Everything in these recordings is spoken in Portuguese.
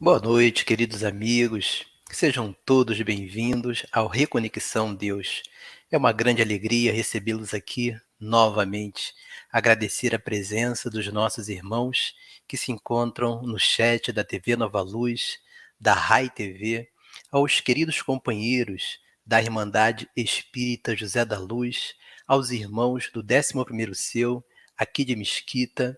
Boa noite, queridos amigos. Sejam todos bem-vindos ao Reconexão Deus. É uma grande alegria recebê-los aqui novamente. Agradecer a presença dos nossos irmãos que se encontram no chat da TV Nova Luz, da Rai TV, aos queridos companheiros da Irmandade Espírita José da Luz, aos irmãos do 11º Seu, aqui de Mesquita,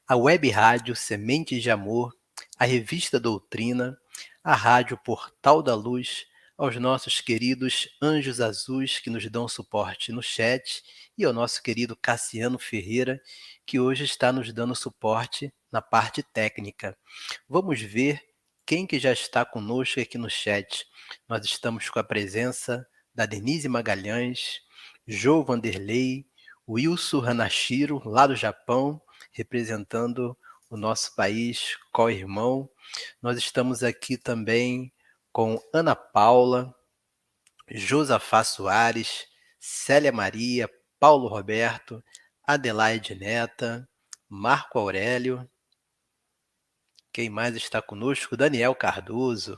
a Web Rádio Sementes de Amor, a Revista Doutrina, a Rádio Portal da Luz, aos nossos queridos Anjos Azuis que nos dão suporte no chat e ao nosso querido Cassiano Ferreira, que hoje está nos dando suporte na parte técnica. Vamos ver quem que já está conosco aqui no chat. Nós estamos com a presença da Denise Magalhães, Jô Vanderlei, Wilson Hanashiro, lá do Japão, representando o nosso país, co-irmão. Nós estamos aqui também com Ana Paula, Josafá Soares, Célia Maria, Paulo Roberto, Adelaide Neta, Marco Aurélio. Quem mais está conosco? Daniel Cardoso.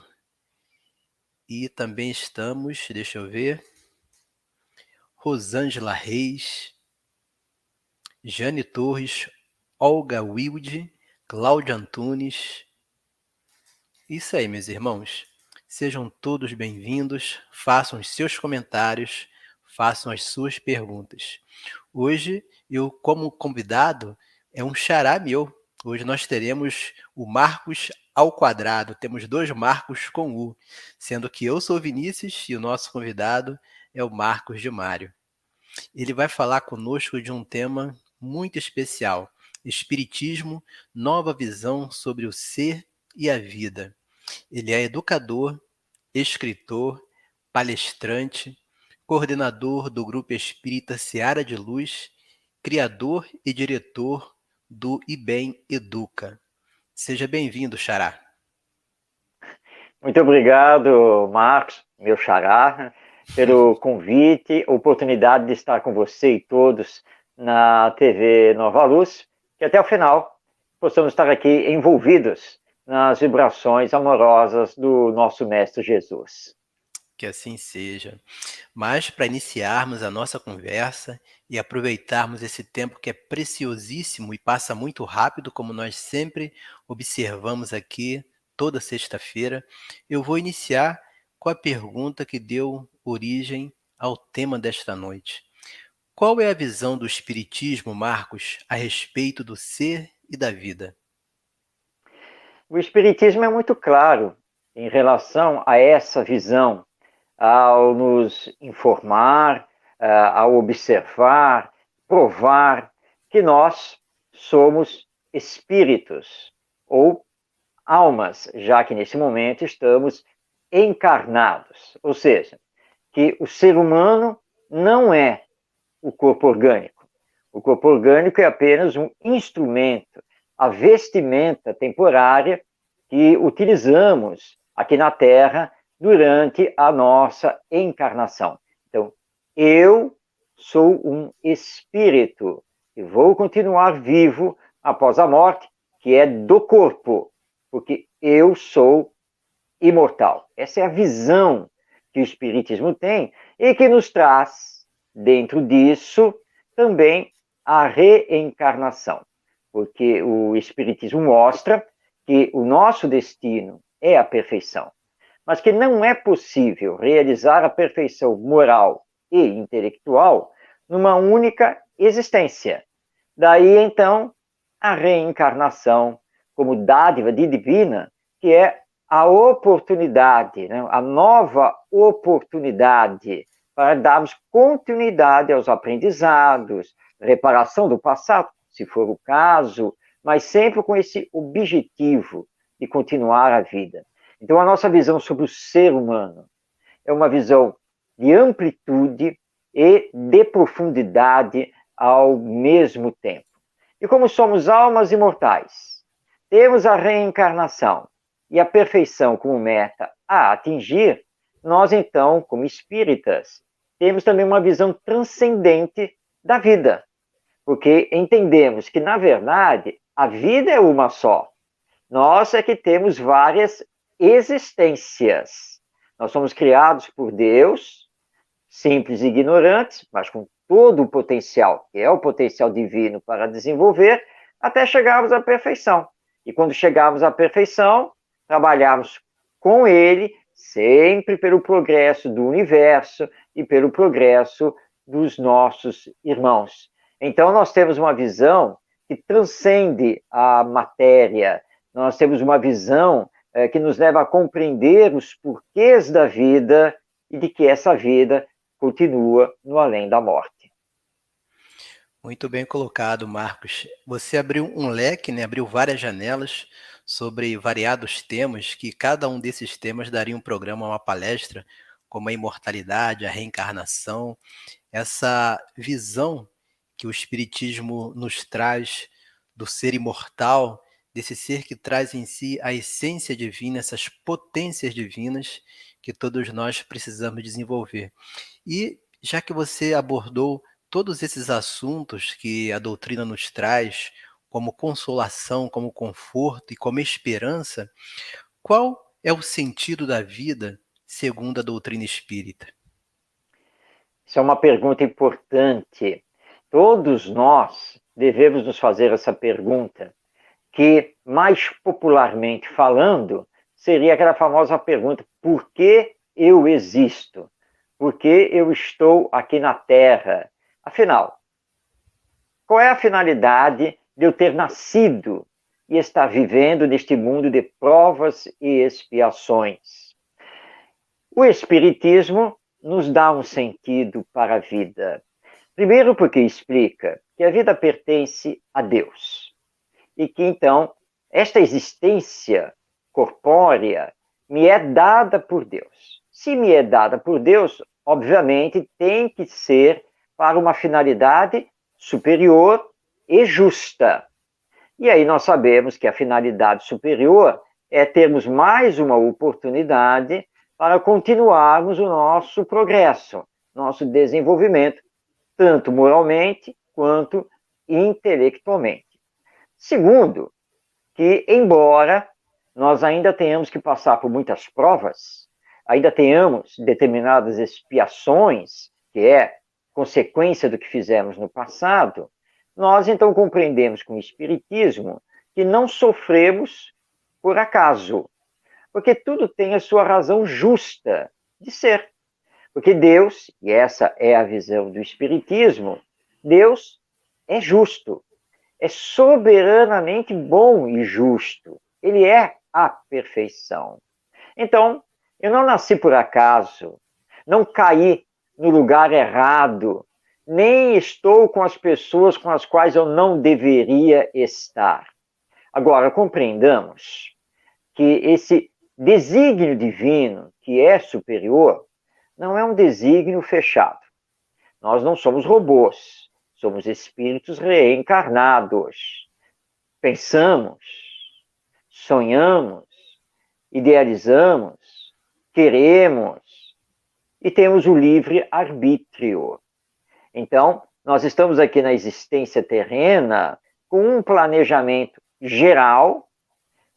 E também estamos, deixa eu ver, Rosângela Reis, Jane Torres, Olga Wilde, Cláudia Antunes. Isso aí, meus irmãos. Sejam todos bem-vindos, façam os seus comentários, façam as suas perguntas. Hoje, eu, como convidado, é um xará meu. Hoje nós teremos o Marcos ao quadrado. Temos dois Marcos com U, sendo que eu sou Vinícius e o nosso convidado é o Marcos de Mário. Ele vai falar conosco de um tema muito especial: Espiritismo, nova visão sobre o ser e a vida. Ele é educador, escritor, palestrante, coordenador do Grupo Espírita Seara de Luz, criador e diretor do IBEM Educa. Seja bem-vindo, Xará. Muito obrigado, Marcos, meu xará, pelo convite, oportunidade de estar com você e todos na TV Nova Luz, que até o final possamos estar aqui envolvidos nas vibrações amorosas do nosso Mestre Jesus. Que assim seja. Mas para iniciarmos a nossa conversa e aproveitarmos esse tempo que é preciosíssimo e passa muito rápido, como nós sempre observamos aqui toda sexta-feira, eu vou iniciar com a pergunta que deu origem ao tema desta noite. Qual é a visão do Espiritismo, Marcos, a respeito do ser e da vida? O Espiritismo é muito claro em relação a essa visão, ao nos informar, ao observar, provar que nós somos espíritos ou almas, já que nesse momento estamos encarnados. Ou seja, que o ser humano não é o corpo orgânico. O corpo orgânico é apenas um instrumento, a vestimenta temporária que utilizamos aqui na Terra durante a nossa encarnação. Então, eu sou um espírito e vou continuar vivo após a morte, que é do corpo, porque eu sou imortal. Essa é a visão que o Espiritismo tem e que nos traz, dentro disso, também a reencarnação, porque o Espiritismo mostra que o nosso destino é a perfeição, mas que não é possível realizar a perfeição moral e intelectual numa única existência. Daí, então, a reencarnação como dádiva divina, que é a oportunidade, né? A nova oportunidade para darmos continuidade aos aprendizados, reparação do passado, se for o caso, mas sempre com esse objetivo de continuar a vida. Então, a nossa visão sobre o ser humano é uma visão de amplitude e de profundidade ao mesmo tempo. E como somos almas imortais, temos a reencarnação e a perfeição como meta a atingir, nós então, como espíritas, temos também uma visão transcendente da vida, porque entendemos que, na verdade, a vida é uma só, Nós é que temos várias existências. Nós somos criados por Deus, simples e ignorantes, mas com todo o potencial, que é o potencial divino para desenvolver, até chegarmos à perfeição. E quando chegarmos à perfeição, trabalharmos com Ele, sempre pelo progresso do universo e pelo progresso dos nossos irmãos. Então, nós temos uma visão que transcende a matéria, nós temos uma visão que nos leva a compreender os porquês da vida e de que essa vida continua no além da morte. Muito bem colocado, Marcos. Você abriu um leque, né? Abriu várias janelas sobre variados temas, que cada um desses temas daria um programa, uma palestra, como a imortalidade, a reencarnação, essa visão que o Espiritismo nos traz do ser imortal, desse ser que traz em si a essência divina, essas potências divinas que todos nós precisamos desenvolver. E já que você abordou todos esses assuntos que a doutrina nos traz, como consolação, como conforto e como esperança, qual é o sentido da vida segundo a doutrina espírita? Isso é uma pergunta importante. Todos nós devemos nos fazer essa pergunta, que, mais popularmente falando, seria aquela famosa pergunta: por que eu existo? Por que eu estou aqui na Terra? Afinal, qual é a finalidade de eu ter nascido e estar vivendo neste mundo de provas e expiações? O Espiritismo nos dá um sentido para a vida. Primeiro, porque explica que a vida pertence a Deus e que, então, esta existência corpórea me é dada por Deus. Se me é dada por Deus, obviamente tem que ser para uma finalidade superior e justa. E aí nós sabemos que a finalidade superior é termos mais uma oportunidade para continuarmos o nosso progresso, nosso desenvolvimento, tanto moralmente quanto intelectualmente. Segundo, que embora nós ainda tenhamos que passar por muitas provas, ainda tenhamos determinadas expiações, que é consequência do que fizemos no passado, nós então compreendemos com o Espiritismo que não sofremos por acaso, porque tudo tem a sua razão justa de ser. Porque Deus, e essa é a visão do Espiritismo, Deus é justo, é soberanamente bom e justo. Ele é a perfeição. Então, eu não nasci por acaso, não caí no lugar errado, nem estou com as pessoas com as quais eu não deveria estar. Agora, compreendamos que esse desígnio divino, que é superior, não é um desígnio fechado. Nós não somos robôs, somos espíritos reencarnados. Pensamos, sonhamos, idealizamos, queremos e temos o livre arbítrio. Então, nós estamos aqui na existência terrena com um planejamento geral,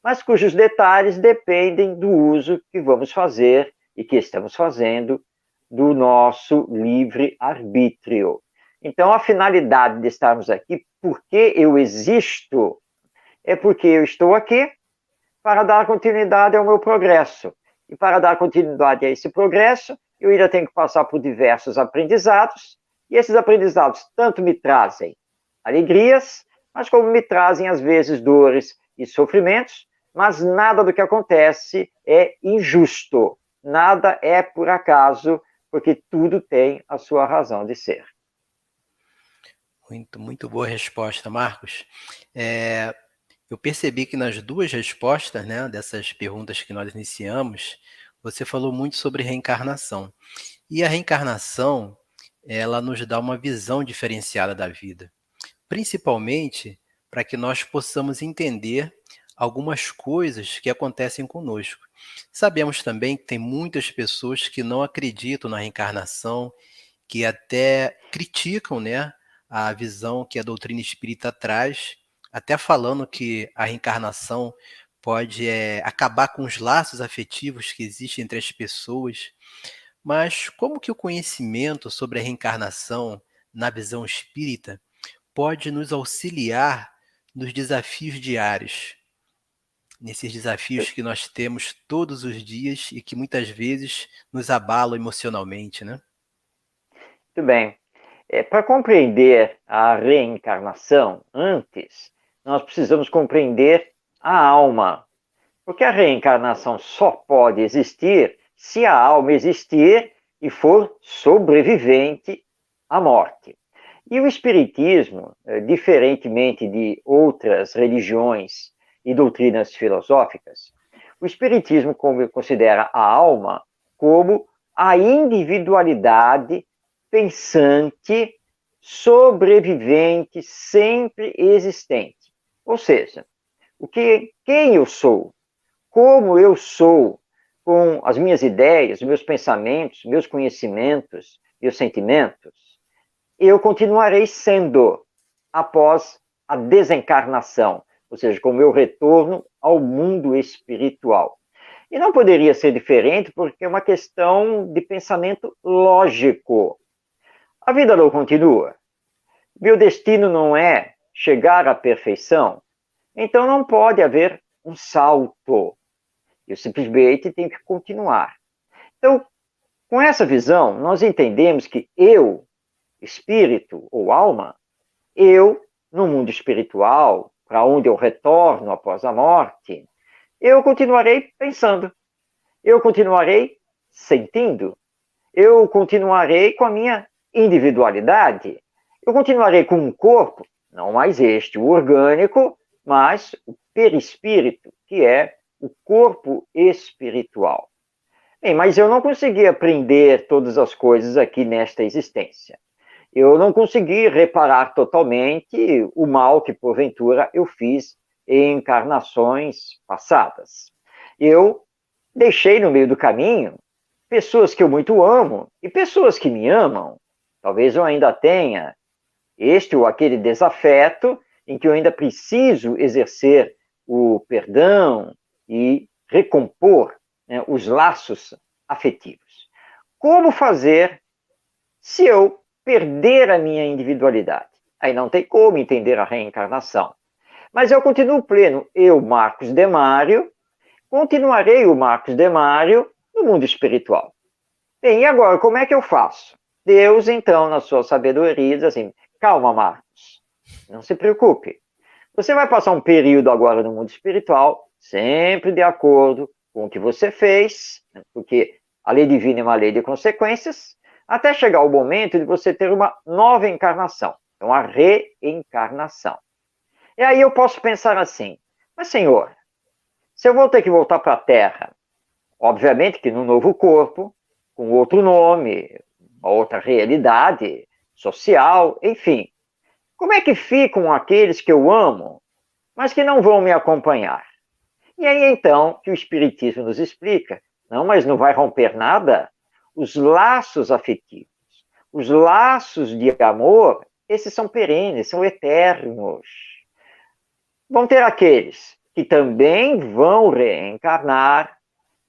mas cujos detalhes dependem do uso que vamos fazer e que estamos fazendo do nosso livre arbítrio. Então, a finalidade de estarmos aqui, por que eu existo, é porque eu estou aqui para dar continuidade ao meu progresso. E para dar continuidade a esse progresso, eu ainda tenho que passar por diversos aprendizados, e esses aprendizados tanto me trazem alegrias, mas como me trazem, às vezes, dores e sofrimentos, mas nada do que acontece é injusto, nada é por acaso, porque tudo tem a sua razão de ser. Muito boa resposta, Marcos. Eu percebi que nas duas respostas, né, dessas perguntas que nós iniciamos, você falou muito sobre reencarnação. E a reencarnação, ela nos dá uma visão diferenciada da vida, principalmente para que nós possamos entender algumas coisas que acontecem conosco. Sabemos também que tem muitas pessoas que não acreditam na reencarnação, que até criticam, né, a visão que a doutrina espírita traz, até falando que a reencarnação pode acabar com os laços afetivos que existem entre as pessoas. Mas como que o conhecimento sobre a reencarnação na visão espírita pode nos auxiliar nos desafios diários, nesses desafios que nós temos todos os dias e que muitas vezes nos abalam emocionalmente, né? Muito bem. Para compreender a reencarnação, antes, nós precisamos compreender a alma. Porque a reencarnação só pode existir se a alma existir e for sobrevivente à morte. E o Espiritismo, diferentemente de outras religiões e doutrinas filosóficas, o Espiritismo considera a alma como a individualidade pensante, sobrevivente, sempre existente. Ou seja, quem eu sou, como eu sou, com as minhas ideias, meus pensamentos, meus conhecimentos, meus sentimentos, eu continuarei sendo após a desencarnação, ou seja, com o meu retorno ao mundo espiritual. E não poderia ser diferente porque é uma questão de pensamento lógico. A vida não continua. Meu destino não é chegar à perfeição, então não pode haver um salto. Eu simplesmente tenho que continuar. Então, com essa visão, nós entendemos que eu, espírito ou alma, eu, no mundo espiritual, para onde eu retorno após a morte, eu continuarei pensando, eu continuarei sentindo, eu continuarei com a minha individualidade, eu continuarei com um corpo, não mais este, o orgânico, mas o perispírito, que é o corpo espiritual. Bem, mas eu não consegui aprender todas as coisas aqui nesta existência. Eu não consegui reparar totalmente o mal que, porventura, eu fiz em encarnações passadas. Eu deixei no meio do caminho pessoas que eu muito amo e pessoas que me amam. Talvez eu ainda tenha este ou aquele desafeto em que eu ainda preciso exercer o perdão e recompor, né, os laços afetivos. Como fazer se eu perder a minha individualidade? Aí não tem como entender a reencarnação. Mas eu continuo pleno. Eu, Marcos Demário, continuarei o Marcos Demário no mundo espiritual. Bem, e agora, como é que eu faço? Deus, então, na sua sabedoria, diz assim: calma, Marcos, não se preocupe. Você vai passar um período agora no mundo espiritual, sempre de acordo com o que você fez, porque a lei divina é uma lei de consequências, até chegar o momento de você ter uma nova encarnação, então a reencarnação. E aí eu posso pensar assim: mas Senhor, se eu vou ter que voltar para a Terra, obviamente que num novo corpo, com outro nome, uma outra realidade social, enfim, como é que ficam aqueles que eu amo, mas que não vão me acompanhar? E aí então que o Espiritismo nos explica: não, mas não vai romper nada. Os laços afetivos, os laços de amor, esses são perenes, são eternos. Vão ter aqueles que também vão reencarnar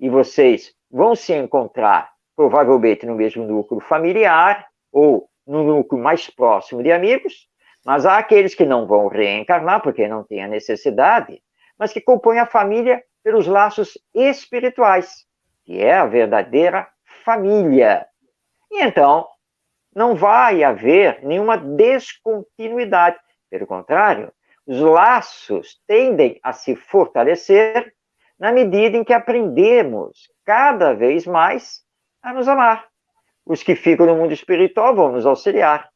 e vocês vão se encontrar provavelmente no mesmo núcleo familiar ou no núcleo mais próximo de amigos, mas há aqueles que não vão reencarnar porque não têm a necessidade, mas que compõem a família pelos laços espirituais, que é a verdadeira família. E então, não vai haver nenhuma descontinuidade. Pelo contrário, os laços tendem a se fortalecer na medida em que aprendemos cada vez mais a nos amar. Os que ficam no mundo espiritual vão nos auxiliar.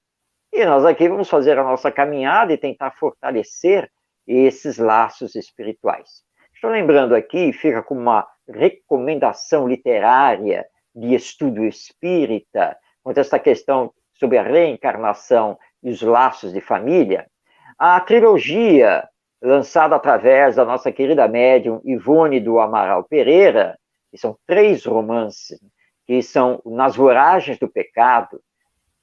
E nós aqui vamos fazer a nossa caminhada e tentar fortalecer esses laços espirituais. Estou lembrando aqui, fica como uma recomendação literária de estudo espírita, quanto a essa questão sobre a reencarnação e os laços de família, a trilogia lançada através da nossa querida médium Ivone do Amaral Pereira, que são 3 romances, que são Nas Voragens do Pecado,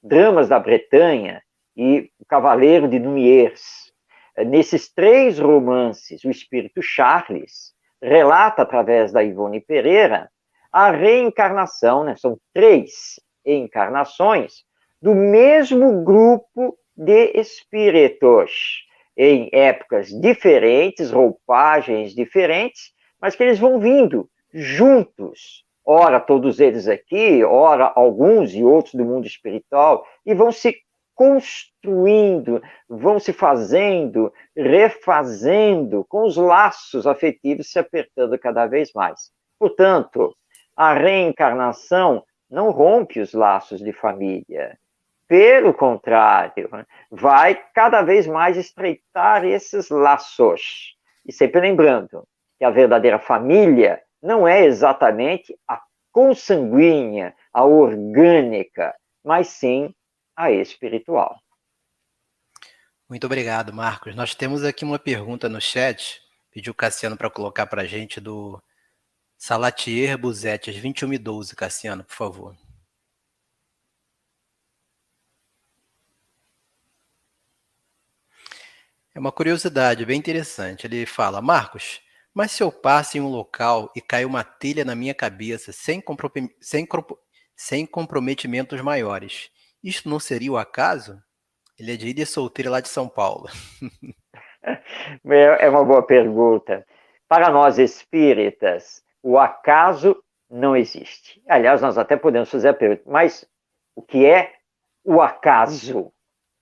Dramas da Bretanha e O Cavaleiro de Numiers. Nesses 3 romances, o espírito Charles relata através da Ivone Pereira a reencarnação, né? São 3 encarnações do mesmo grupo de espíritos, em épocas diferentes, roupagens diferentes, mas que eles vão vindo juntos, ora todos eles aqui, ora alguns e outros do mundo espiritual, e vão se construindo, vão se fazendo, refazendo, com os laços afetivos se apertando cada vez mais. Portanto, a reencarnação não rompe os laços de família. Pelo contrário, vai cada vez mais estreitar esses laços. E sempre lembrando que a verdadeira família não é exatamente a consanguínea, a orgânica, mas sim a espiritual. Muito obrigado, Marcos. Nós temos aqui uma pergunta no chat, pediu o Cassiano para colocar para a gente, do Salatier Buzetti, às 21h12, Cassiano, por favor. É uma curiosidade bem interessante. Ele fala: Marcos, mas se eu passo em um local e cai uma telha na minha cabeça sem comprometimentos maiores, isto não seria o acaso? Ele é de Ilha Solteira, lá de São Paulo. É uma boa pergunta. Para nós espíritas, o acaso não existe. Aliás, nós até podemos fazer a pergunta, mas o que é o acaso?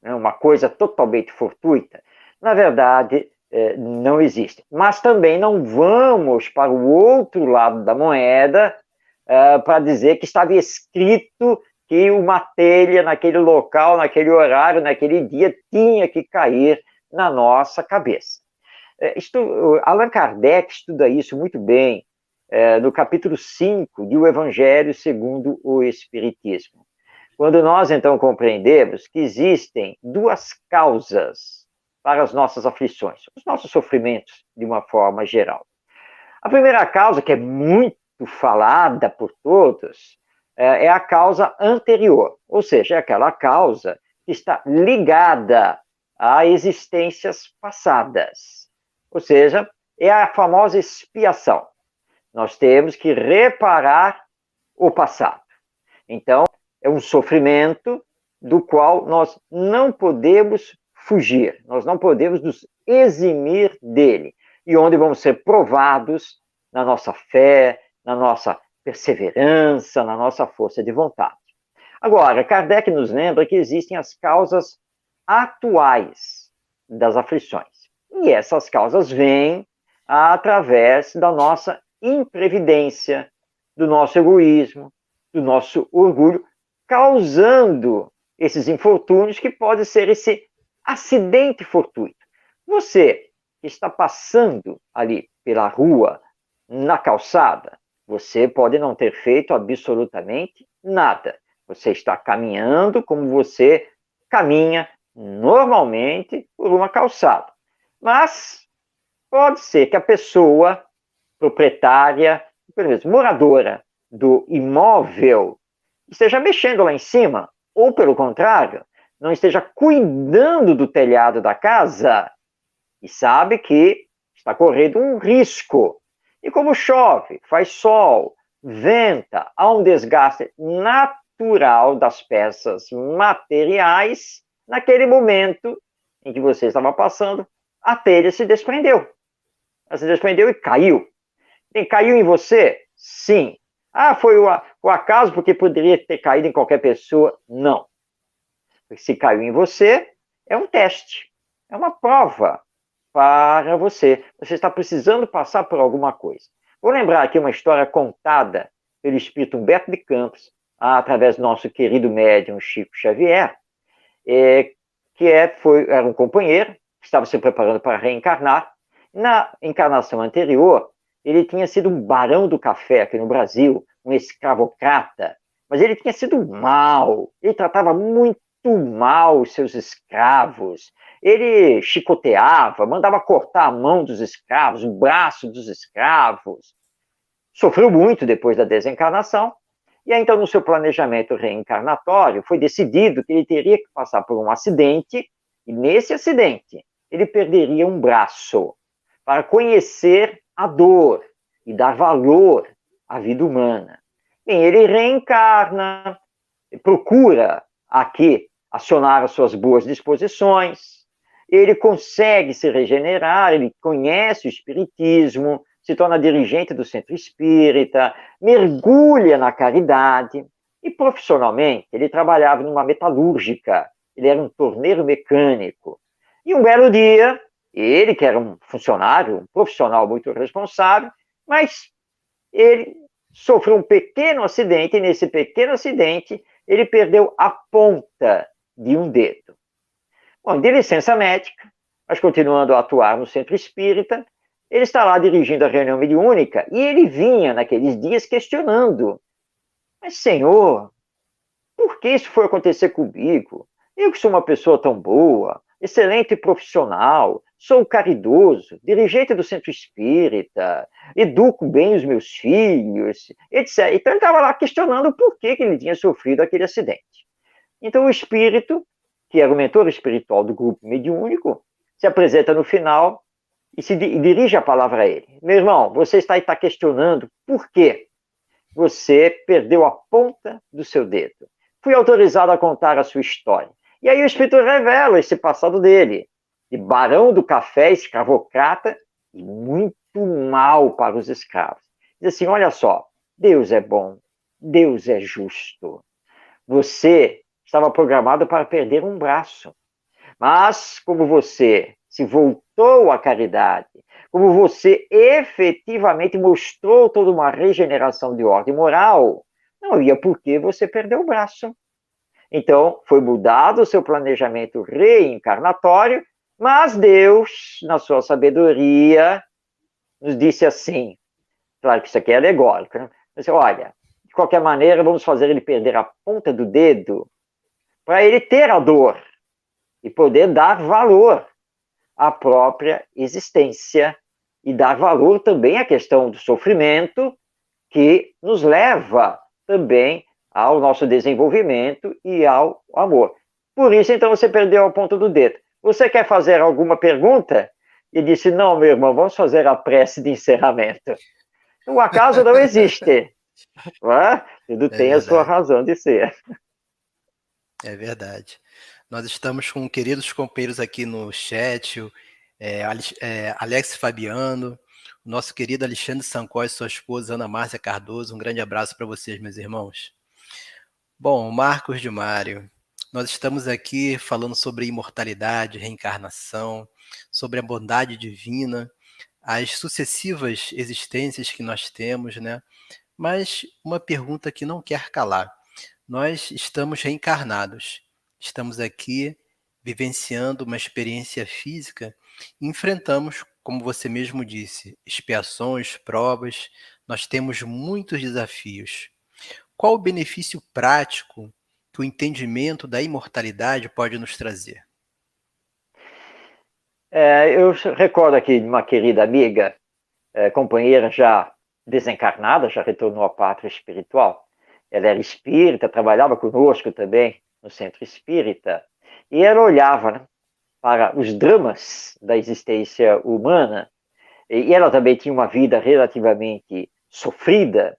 Uma coisa totalmente fortuita? Na verdade, não existe. Mas também não vamos para o outro lado da moeda para dizer que estava escrito que uma telha naquele local, naquele horário, naquele dia, tinha que cair na nossa cabeça. Allan Kardec estuda isso muito bem no capítulo 5 de O Evangelho segundo o Espiritismo. Quando nós, então, compreendemos que existem 2 causas para as nossas aflições, os nossos sofrimentos, de uma forma geral. A primeira causa, que é muito falada por todos, é a causa anterior, ou seja, é aquela causa que está ligada a existências passadas. Ou seja, é a famosa expiação. Nós temos que reparar o passado. Então, é um sofrimento do qual nós não podemos fugir, nós não podemos nos eximir dele, e onde vamos ser provados na nossa fé, na nossa perseverança, na nossa força de vontade. Agora, Kardec nos lembra que existem as causas atuais das aflições. E essas causas vêm através da nossa imprevidência, do nosso egoísmo, do nosso orgulho, causando esses infortúnios que pode ser esse acidente fortuito. Você que está passando ali pela rua, na calçada, você pode não ter feito absolutamente nada. Você está caminhando como você caminha normalmente por uma calçada. Mas pode ser que a pessoa proprietária, pelo menos moradora do imóvel, esteja mexendo lá em cima, ou pelo contrário, não esteja cuidando do telhado da casa e sabe que está correndo um risco. E como chove, faz sol, venta, há um desgaste natural das peças materiais, naquele momento em que você estava passando, a telha se desprendeu. Ela se desprendeu e caiu. E caiu em você? Sim. Ah, foi o acaso porque poderia ter caído em qualquer pessoa? Não. Se caiu em você, é um teste, é uma prova para você. Você está precisando passar por alguma coisa. Vou lembrar aqui uma história contada pelo espírito Humberto de Campos, através do nosso querido médium Chico Xavier, que era um companheiro que estava se preparando para reencarnar. Na encarnação anterior, ele tinha sido um barão do café aqui no Brasil, um escravocrata, mas ele tinha sido mau, ele tratava muito mal os seus escravos, ele chicoteava, mandava cortar a mão dos escravos, o braço dos escravos, sofreu muito depois da desencarnação, e aí então no seu planejamento reencarnatório foi decidido que ele teria que passar por um acidente, e nesse acidente ele perderia um braço, para conhecer a dor e dar valor à vida humana. Bem, ele reencarna, procura aqui acionar as suas boas disposições, ele consegue se regenerar, ele conhece o espiritismo, se torna dirigente do centro espírita, mergulha na caridade e profissionalmente ele trabalhava numa metalúrgica, ele era um torneiro mecânico. E um belo dia, ele que era um funcionário, um profissional muito responsável, mas ele sofreu um pequeno acidente e nesse pequeno acidente ele perdeu a ponta de um dedo. Bom, de licença médica, mas continuando a atuar no centro espírita, ele está lá dirigindo a reunião mediúnica e ele vinha naqueles dias questionando: mas senhor, por que isso foi acontecer comigo? Eu que sou uma pessoa tão boa, excelente profissional, sou caridoso, dirigente do centro espírita, educo bem os meus filhos, etc. Então ele estava lá questionando por que ele tinha sofrido aquele acidente. Então o espírito, que era o mentor espiritual do grupo mediúnico, se apresenta no final e dirige a palavra a ele. Meu irmão, você está questionando por que você perdeu a ponta do seu dedo. Fui autorizado a contar a sua história. E aí o espírito revela esse passado dele, de barão do café, escravocrata e muito mal para os escravos. Diz assim, olha só, Deus é bom, Deus é justo. Você estava programado para perder um braço, mas como você se voltou à caridade, como você efetivamente mostrou toda uma regeneração de ordem moral, não havia por que você perder o braço. Então, foi mudado o seu planejamento reencarnatório, mas Deus, na sua sabedoria, nos disse assim, claro que isso aqui é alegórico, né? Mas, olha, de qualquer maneira, vamos fazer ele perder a ponta do dedo para ele ter a dor e poder dar valor à própria existência e dar valor também à questão do sofrimento que nos leva também ao nosso desenvolvimento e ao amor. Por isso, então, você perdeu a ponta do dedo. Você quer fazer alguma pergunta? E disse, não, meu irmão, vamos fazer a prece de encerramento. O acaso não existe. Não é? Tudo tem a sua razão de ser. É verdade. Nós estamos com queridos companheiros aqui no chat, Alex Fabiano, o nosso querido Alexandre Sancó e sua esposa Ana Márcia Cardoso. Um grande abraço para vocês, meus irmãos. Bom, Marcos de Mário, nós estamos aqui falando sobre imortalidade, reencarnação, sobre a bondade divina, as sucessivas existências que nós temos, né? Mas uma pergunta que não quer calar. Nós estamos reencarnados, estamos aqui vivenciando uma experiência física e enfrentamos, como você mesmo disse, expiações, provas, nós temos muitos desafios. Qual o benefício prático que o entendimento da imortalidade pode nos trazer? Eu recordo aqui de uma querida amiga, companheira já desencarnada, já retornou à pátria espiritual. Ela era espírita, trabalhava conosco também no centro espírita, e ela olhava, né, para os dramas da existência humana, e ela também tinha uma vida relativamente sofrida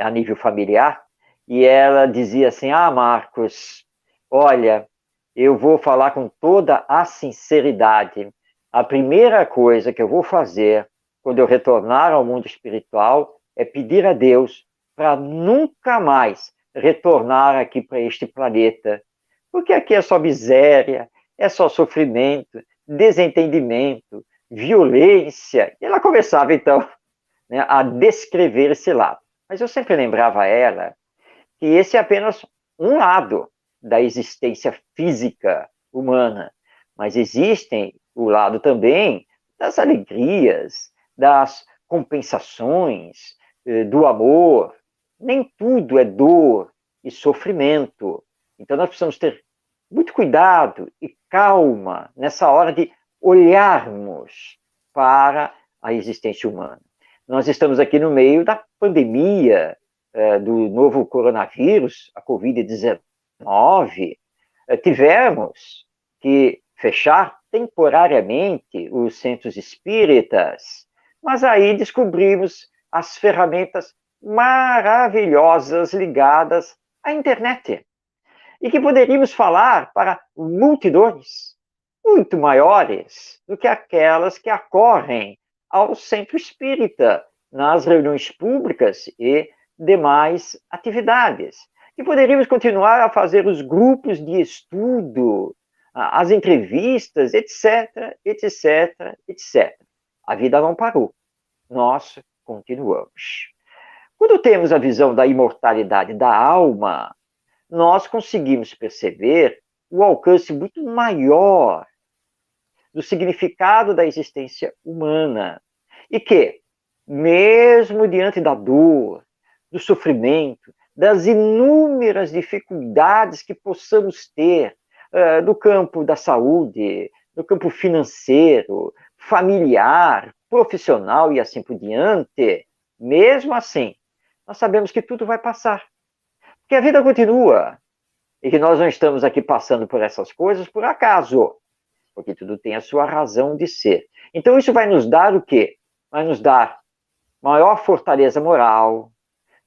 a nível familiar, e ela dizia assim, Marcos, olha, eu vou falar com toda a sinceridade, a primeira coisa que eu vou fazer quando eu retornar ao mundo espiritual é pedir a Deus para nunca mais retornar aqui para este planeta, porque aqui é só miséria, é só sofrimento, desentendimento, violência. E ela começava, então, né, a descrever esse lado. Mas eu sempre lembrava a ela que esse é apenas um lado da existência física humana, mas existem o lado também das alegrias, das compensações, do amor. Nem tudo é dor e sofrimento. Então nós precisamos ter muito cuidado e calma nessa hora de olharmos para a existência humana. Nós estamos aqui no meio da pandemia do novo coronavírus, a Covid-19. Tivemos que fechar temporariamente os centros espíritas, mas aí descobrimos as ferramentas maravilhosas ligadas à internet. E que poderíamos falar para multidões muito maiores do que aquelas que ocorrem ao centro espírita, nas reuniões públicas e demais atividades. E poderíamos continuar a fazer os grupos de estudo, as entrevistas, etc, etc, etc. A vida não parou. Nós continuamos. Quando temos a visão da imortalidade da alma, nós conseguimos perceber o alcance muito maior do significado da existência humana. E que, mesmo diante da dor, do sofrimento, das inúmeras dificuldades que possamos ter no campo da saúde, no campo financeiro, familiar, profissional e assim por diante, mesmo assim, nós sabemos que tudo vai passar. Porque a vida continua. E que nós não estamos aqui passando por essas coisas por acaso. Porque tudo tem a sua razão de ser. Então isso vai nos dar o quê? Vai nos dar maior fortaleza moral,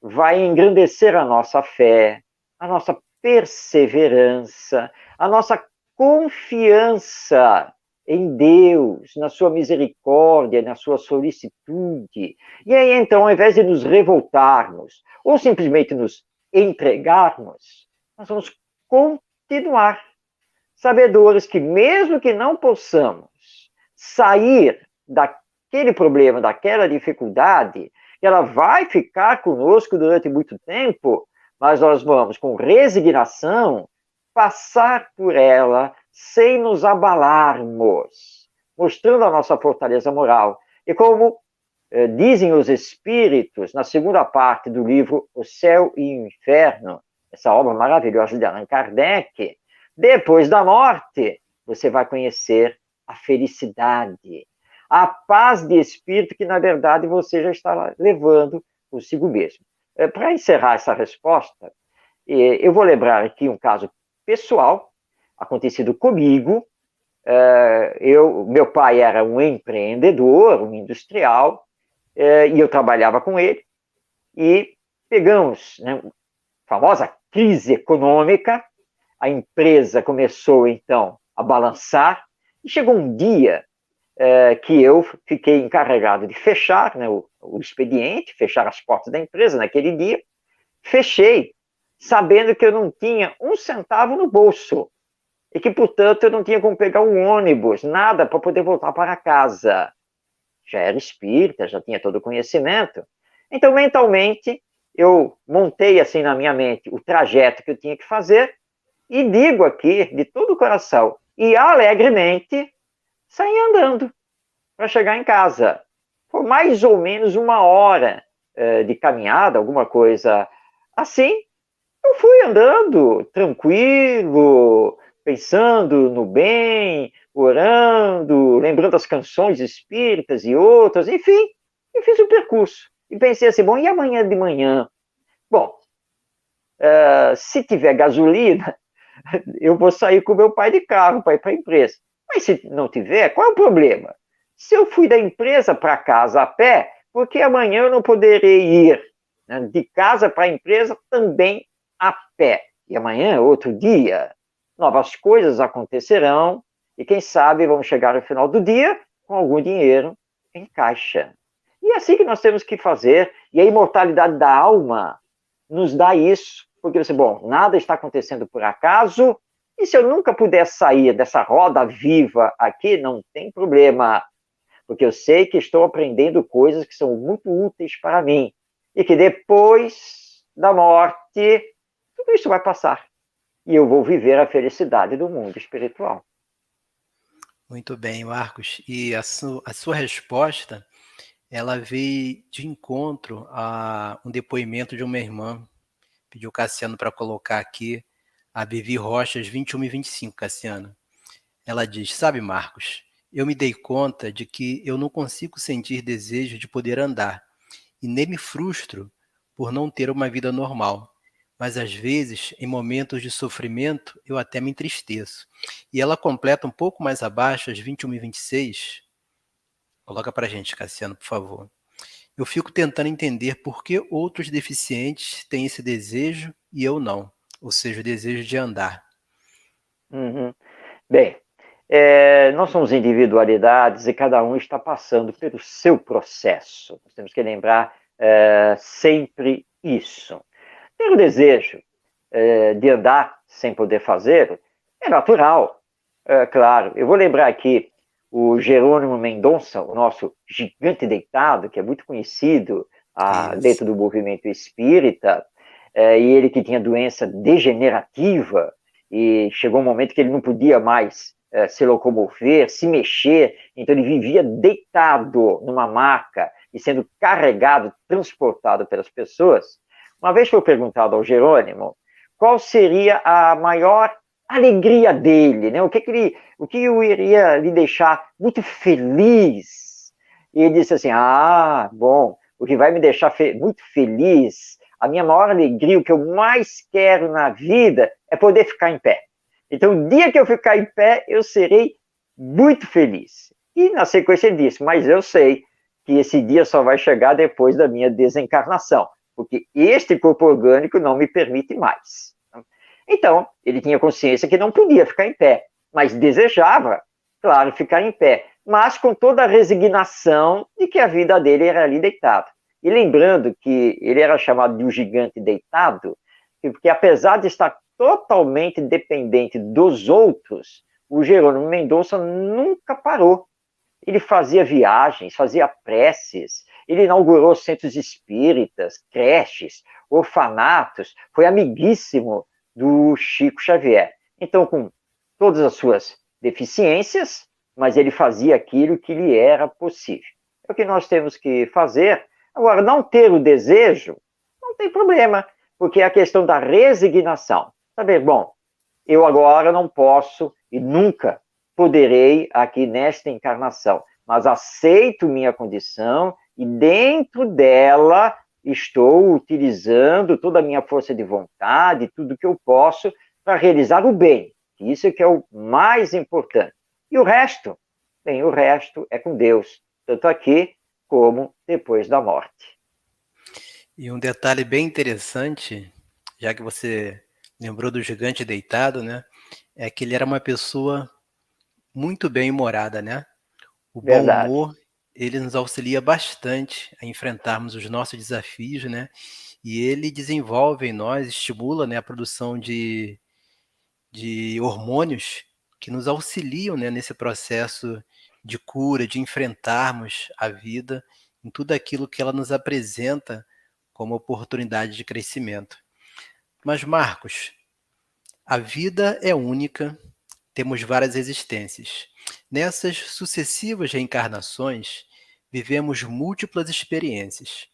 vai engrandecer a nossa fé, a nossa perseverança, a nossa confiança em Deus, na sua misericórdia, na sua solicitude. E aí, então, ao invés de nos revoltarmos, ou simplesmente nos entregarmos, nós vamos continuar sabedores que, mesmo que não possamos sair daquele problema, daquela dificuldade, ela vai ficar conosco durante muito tempo, mas nós vamos, com resignação, passar por ela sem nos abalarmos, mostrando a nossa fortaleza moral. E como dizem os Espíritos, na segunda parte do livro O Céu e o Inferno, essa obra maravilhosa de Allan Kardec, depois da morte, você vai conhecer a felicidade, a paz de espírito que, na verdade, você já está levando consigo mesmo. Para encerrar essa resposta, eu vou lembrar aqui um caso pessoal, acontecido comigo. Meu pai era um empreendedor, um industrial, e eu trabalhava com ele, e pegamos, né, a famosa crise econômica. A empresa começou, então, a balançar, e chegou um dia que eu fiquei encarregado de fechar, né, o expediente, fechar as portas da empresa naquele dia. Fechei, sabendo que eu não tinha um centavo no bolso, e que, portanto, eu não tinha como pegar um ônibus, nada para poder voltar para casa. Já era espírita, já tinha todo o conhecimento. Então, mentalmente, eu montei assim na minha mente o trajeto que eu tinha que fazer, e digo aqui, de todo o coração, e alegremente, saí andando para chegar em casa. Foi mais ou menos 1 hora de caminhada, alguma coisa assim. Eu fui andando, tranquilo, pensando no bem, orando, lembrando as canções espíritas e outras, enfim, eu fiz o percurso. E pensei assim, bom, e amanhã de manhã? Bom, se tiver gasolina, eu vou sair com meu pai de carro para ir para a empresa. Mas se não tiver, qual é o problema? Se eu fui da empresa para casa a pé, porque amanhã eu não poderei ir, né, de casa para a empresa também a pé. E amanhã é outro dia. Novas coisas acontecerão e quem sabe vamos chegar no final do dia com algum dinheiro em caixa. E é assim que nós temos que fazer. E a imortalidade da alma nos dá isso. Porque você, bom, nada está acontecendo por acaso, e se eu nunca puder sair dessa roda viva aqui, não tem problema, porque eu sei que estou aprendendo coisas que são muito úteis para mim, e que depois da morte, tudo isso vai passar, e eu vou viver a felicidade do mundo espiritual. Muito bem, Marcos. E a sua resposta, ela veio de encontro a um depoimento de uma irmã. Pediu o Cassiano para colocar aqui a Vivi Rochas 21 e 25, Cassiano. Ela diz, sabe, Marcos, eu me dei conta de que eu não consigo sentir desejo de poder andar e nem me frustro por não ter uma vida normal. Mas às vezes, em momentos de sofrimento, eu até me entristeço. E ela completa um pouco mais abaixo, as 21 e 26. Coloca para a gente, Cassiano, por favor. eu fico tentando entender por que outros deficientes têm esse desejo e eu não, ou seja, o desejo de andar. Uhum. Bem, nós somos individualidades e cada um está passando pelo seu processo. Nós temos que lembrar sempre isso. Ter o desejo de andar sem poder fazer é natural, claro. Eu vou lembrar aqui o Jerônimo Mendonça, o nosso gigante deitado, que é muito conhecido Isso. dentro do movimento espírita, e ele que tinha doença degenerativa, e chegou um momento que ele não podia mais se locomover, se mexer, então ele vivia deitado numa maca e sendo carregado, transportado pelas pessoas. Uma vez foi perguntado ao Jerônimo qual seria a maior alegria dele, né? O que iria lhe deixar muito feliz. E ele disse assim: bom, o que vai me deixar muito feliz, a minha maior alegria, o que eu mais quero na vida é poder ficar em pé. Então, o dia que eu ficar em pé, eu serei muito feliz. E na sequência ele disse: mas eu sei que esse dia só vai chegar depois da minha desencarnação, porque este corpo orgânico não me permite mais. Então, ele tinha consciência que não podia ficar em pé, mas desejava, claro, ficar em pé, mas com toda a resignação de que a vida dele era ali deitado. E lembrando que ele era chamado de um gigante deitado, porque apesar de estar totalmente dependente dos outros, o Jerônimo Mendonça nunca parou. Ele fazia viagens, fazia preces, ele inaugurou centros espíritas, creches, orfanatos, foi amiguíssimo do Chico Xavier. Então, com todas as suas deficiências, mas ele fazia aquilo que lhe era possível. É o que nós temos que fazer. Agora, não ter o desejo, não tem problema, porque é a questão da resignação. Saber, bom, eu agora não posso e nunca poderei aqui nesta encarnação, mas aceito minha condição e dentro dela estou utilizando toda a minha força de vontade, tudo que eu posso para realizar o bem. Isso é que é o mais importante. E o resto? Bem, o resto é com Deus, tanto aqui como depois da morte. E um detalhe bem interessante, já que você lembrou do gigante deitado, né? É que ele era uma pessoa muito bem-humorada, né? O bom Verdade. humor, ele nos auxilia bastante a enfrentarmos os nossos desafios, né? E ele desenvolve em nós, estimula, né, a produção de hormônios que nos auxiliam, né, nesse processo de cura, de enfrentarmos a vida em tudo aquilo que ela nos apresenta como oportunidade de crescimento. Mas, Marcos, a vida é única, temos várias existências. Nessas sucessivas reencarnações, vivemos múltiplas experiências.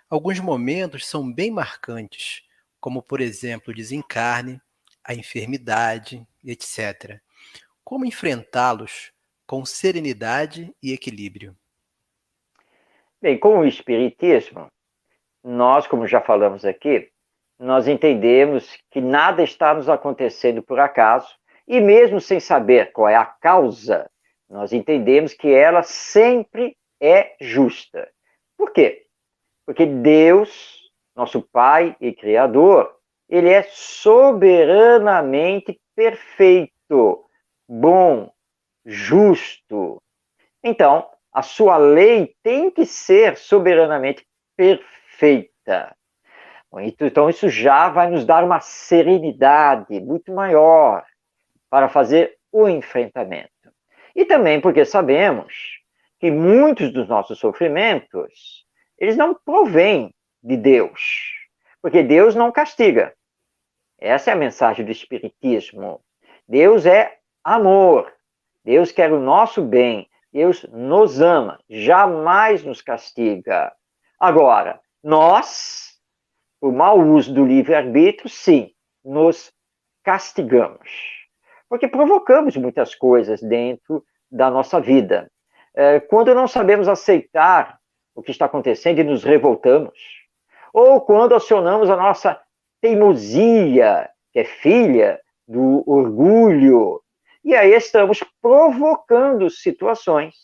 Alguns momentos são bem marcantes, como, por exemplo, o desencarne, a enfermidade, etc. Como enfrentá-los com serenidade e equilíbrio? Bem, com o Espiritismo, nós, como já falamos aqui, nós entendemos que nada está nos acontecendo por acaso, e mesmo sem saber qual é a causa, nós entendemos que ela sempre é justa. Por quê? Porque Deus, nosso Pai e Criador, ele é soberanamente perfeito, bom, justo. Então, a sua lei tem que ser soberanamente perfeita. Então, isso já vai nos dar uma serenidade muito maior para fazer o enfrentamento. E também porque sabemos que muitos dos nossos sofrimentos, eles não provêm de Deus, porque Deus não castiga. Essa é a mensagem do Espiritismo. Deus é amor. Deus quer o nosso bem. Deus nos ama. Jamais nos castiga. Agora, nós, por mau uso do livre-arbítrio, sim, nos castigamos. Porque provocamos muitas coisas dentro da nossa vida. Quando não sabemos aceitar o que está acontecendo e nos revoltamos, ou quando acionamos a nossa teimosia, que é filha do orgulho, e aí estamos provocando situações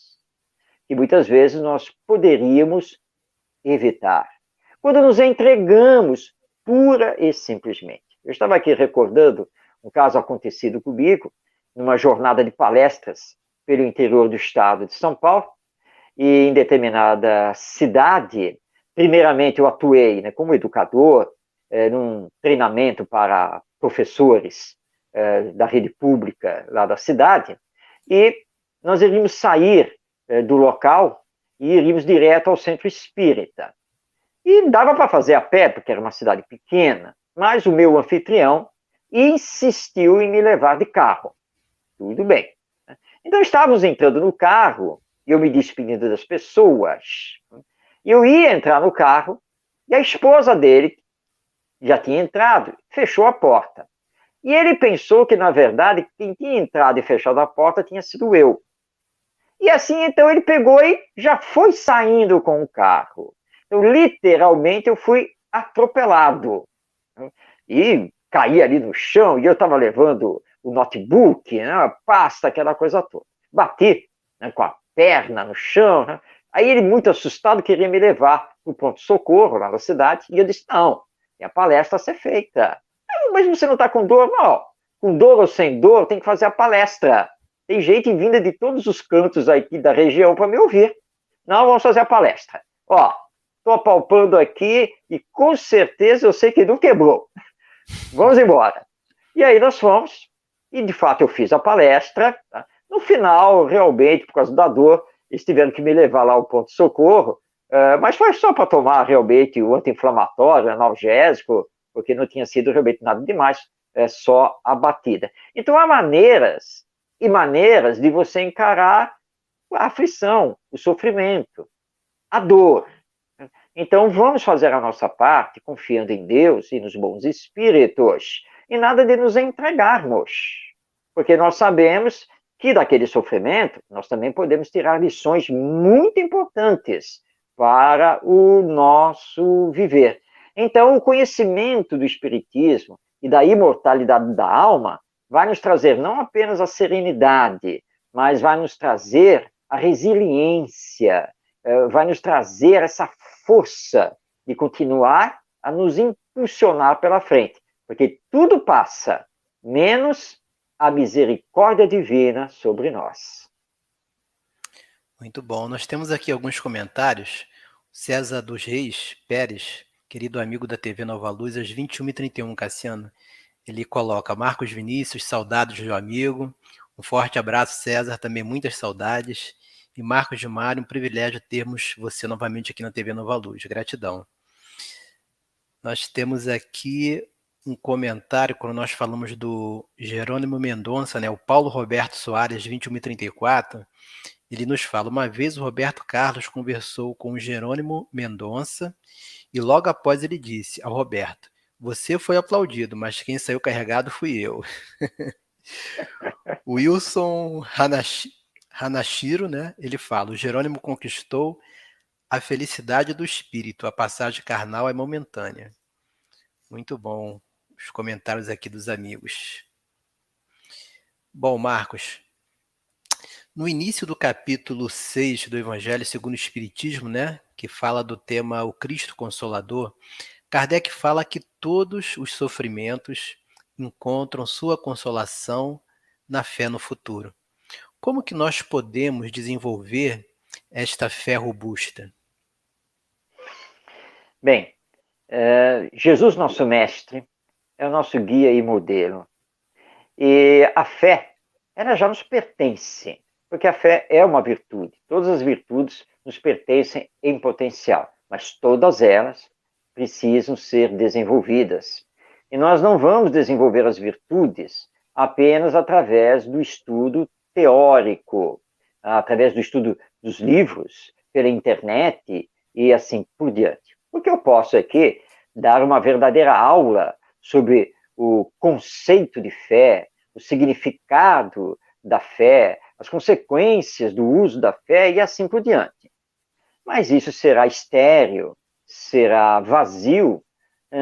que muitas vezes nós poderíamos evitar. Quando nos entregamos pura e simplesmente. Eu estava aqui recordando um caso acontecido comigo, numa jornada de palestras pelo interior do estado de São Paulo, e em determinada cidade, primeiramente eu atuei, né, como educador, num treinamento para professores da rede pública lá da cidade, e nós iríamos sair do local e iríamos direto ao centro espírita. E dava para fazer a pé, porque era uma cidade pequena, mas o meu anfitrião insistiu em me levar de carro. Tudo bem. Então estávamos entrando no carro, e eu me despedindo das pessoas. E eu ia entrar no carro, e a esposa dele já tinha entrado, fechou a porta. E ele pensou que, na verdade, quem tinha entrado e fechado a porta tinha sido eu. E assim, então, ele pegou e já foi saindo com o carro. Então, literalmente, eu fui atropelado. E caí ali no chão, e eu estava levando o notebook, né, a pasta, aquela coisa toda. Bati, né, com a perna no chão. Né? Aí ele, muito assustado, queria me levar para o pronto-socorro lá na cidade. E eu disse, não, tem a palestra a ser feita. Mas você não está com dor? Não. Com dor ou sem dor, tem que fazer a palestra. Tem gente vinda de todos os cantos aqui da região para me ouvir. Não, vamos fazer a palestra. Ó, estou apalpando aqui e com certeza eu sei que não quebrou. Vamos embora. E aí nós fomos, e de fato eu fiz a palestra. Tá? No final, realmente, por causa da dor, eles tiveram que me levar lá ao ponto-socorro, mas foi só para tomar realmente o anti-inflamatório, analgésico, porque não tinha sido realmente nada demais, só a batida. Então há maneiras e maneiras de você encarar a aflição, o sofrimento, a dor. Então vamos fazer a nossa parte, confiando em Deus e nos bons espíritos, e nada de nos entregarmos, porque nós sabemos que daquele sofrimento nós também podemos tirar lições muito importantes para o nosso viver. Então, o conhecimento do Espiritismo e da imortalidade da alma vai nos trazer não apenas a serenidade, mas vai nos trazer a resiliência, vai nos trazer essa força de continuar a nos impulsionar pela frente, porque tudo passa, menos a misericórdia divina sobre nós. Muito bom. Nós temos aqui alguns comentários. César dos Reis Pérez, querido amigo da TV Nova Luz, às 21h31, Cassiano. Ele coloca: Marcos Vinícius, saudades do amigo. Um forte abraço, César, também muitas saudades. E Marcos de Mário, um privilégio termos você novamente aqui na TV Nova Luz. Gratidão. Nós temos aqui um comentário quando nós falamos do Jerônimo Mendonça, né? O Paulo Roberto Soares, 21h34. Ele nos fala: uma vez o Roberto Carlos conversou com o Jerônimo Mendonça e logo após ele disse ao Roberto: você foi aplaudido, mas quem saiu carregado fui eu. O Wilson Hanashiro, né? Ele fala: o Jerônimo conquistou a felicidade do espírito, a passagem carnal é momentânea. Muito bom os comentários aqui dos amigos. Bom, Marcos, no início do capítulo 6 do Evangelho segundo o Espiritismo, né, que fala do tema o Cristo Consolador, Kardec fala que todos os sofrimentos encontram sua consolação na fé no futuro. Como que nós podemos desenvolver esta fé robusta? Bem, Jesus, nosso mestre, é o nosso guia e modelo. E a fé, ela já nos pertence, porque a fé é uma virtude. Todas as virtudes nos pertencem em potencial, mas todas elas precisam ser desenvolvidas. E nós não vamos desenvolver as virtudes apenas através do estudo teórico, através do estudo dos livros, pela internet e assim por diante. Porque eu posso aqui dar uma verdadeira aula sobre o conceito de fé, o significado da fé, as consequências do uso da fé e assim por diante. Mas isso será estéril, será vazio,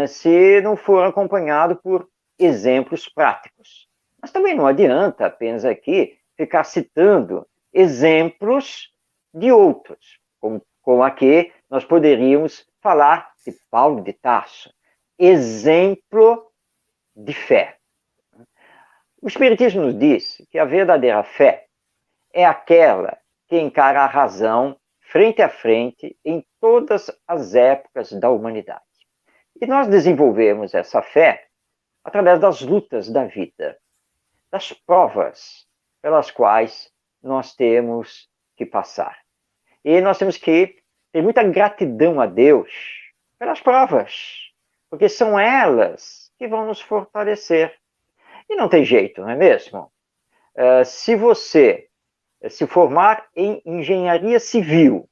se não for acompanhado por exemplos práticos. Mas também não adianta apenas aqui ficar citando exemplos de outros, como como aqui nós poderíamos falar de Paulo de Tarso, exemplo de fé. O Espiritismo nos diz que a verdadeira fé é aquela que encara a razão frente a frente em todas as épocas da humanidade. E nós desenvolvemos essa fé através das lutas da vida, das provas pelas quais nós temos que passar. E nós temos que ter muita gratidão a Deus pelas provas, porque são elas que vão nos fortalecer. E não tem jeito, não é mesmo? Se você se formar em engenharia civil,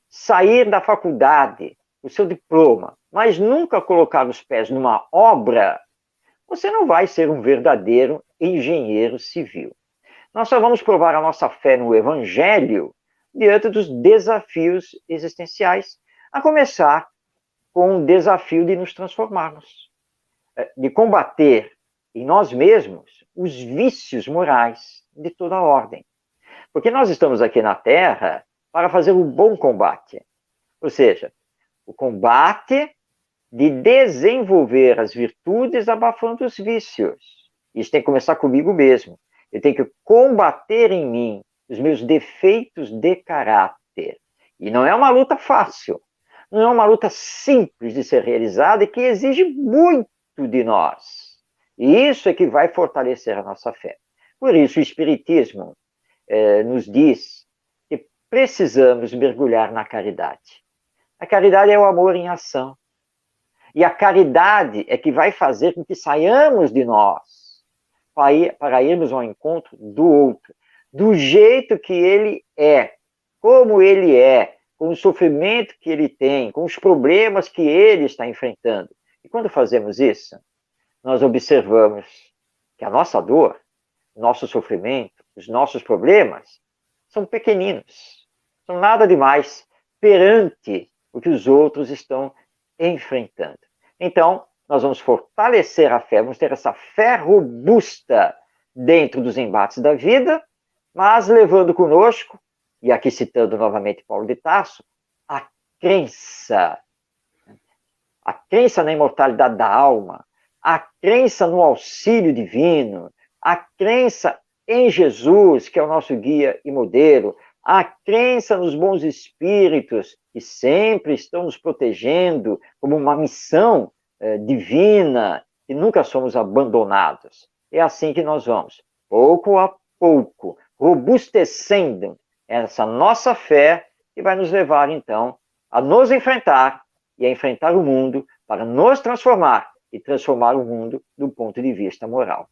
sair da faculdade, o seu diploma, mas nunca colocar os pés numa obra, você não vai ser um verdadeiro engenheiro civil. Nós só vamos provar a nossa fé no Evangelho diante dos desafios existenciais, a começar com o desafio de nos transformarmos, de combater em nós mesmos os vícios morais de toda ordem. Porque nós estamos aqui na Terra para fazer um bom combate, ou seja, o combate de desenvolver as virtudes abafando os vícios. Isso tem que começar comigo mesmo. Eu tenho que combater em mim os meus defeitos de caráter. E não é uma luta fácil. Não é uma luta simples de ser realizada e que exige muito de nós. E isso é que vai fortalecer a nossa fé. Por isso, o Espiritismo nos diz que precisamos mergulhar na caridade. A caridade é o amor em ação. E a caridade é que vai fazer com que saiamos de nós para irmos ao encontro do outro, do jeito que ele é, como ele é, com o sofrimento que ele tem, com os problemas que ele está enfrentando. E quando fazemos isso, nós observamos que a nossa dor, o nosso sofrimento, os nossos problemas são pequeninos, são nada demais perante o que os outros estão enfrentando. Então, nós vamos fortalecer a fé, vamos ter essa fé robusta dentro dos embates da vida, mas levando conosco, e aqui citando novamente Paulo de Tarso, a crença na imortalidade da alma, a crença no auxílio divino, a crença em Jesus, que é o nosso guia e modelo, a crença nos bons espíritos, que sempre estão nos protegendo como uma missão divina, e nunca somos abandonados. É assim que nós vamos, pouco a pouco, robustecendo essa nossa fé, que vai nos levar, então, a nos enfrentar e a enfrentar o mundo para nos transformar e transformar o mundo do ponto de vista moral.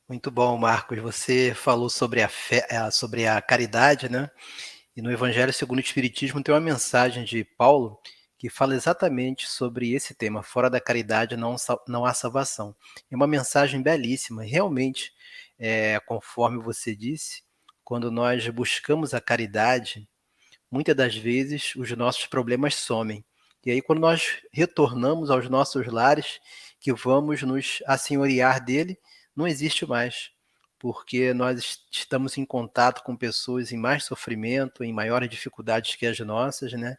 Muito bom, Marcos. Você falou sobre a fé, sobre a caridade, né? E no Evangelho segundo o Espiritismo tem uma mensagem de Paulo que fala exatamente sobre esse tema. Fora da caridade não há salvação. É uma mensagem belíssima. Realmente, conforme você disse, quando nós buscamos a caridade, muitas das vezes os nossos problemas somem. E aí, quando nós retornamos aos nossos lares, que vamos nos assenhorear dele, não existe mais, porque nós estamos em contato com pessoas em mais sofrimento, em maiores dificuldades que as nossas, né?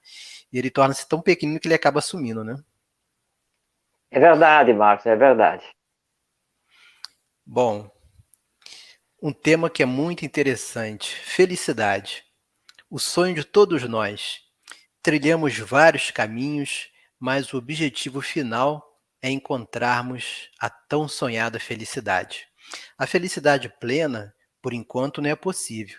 E ele torna-se tão pequenino que ele acaba sumindo, né? É verdade, Marcos, é verdade. Bom, um tema que é muito interessante, felicidade. O sonho de todos nós. Trilhamos vários caminhos, mas o objetivo final é encontrarmos a tão sonhada felicidade. A felicidade plena, por enquanto, não é possível.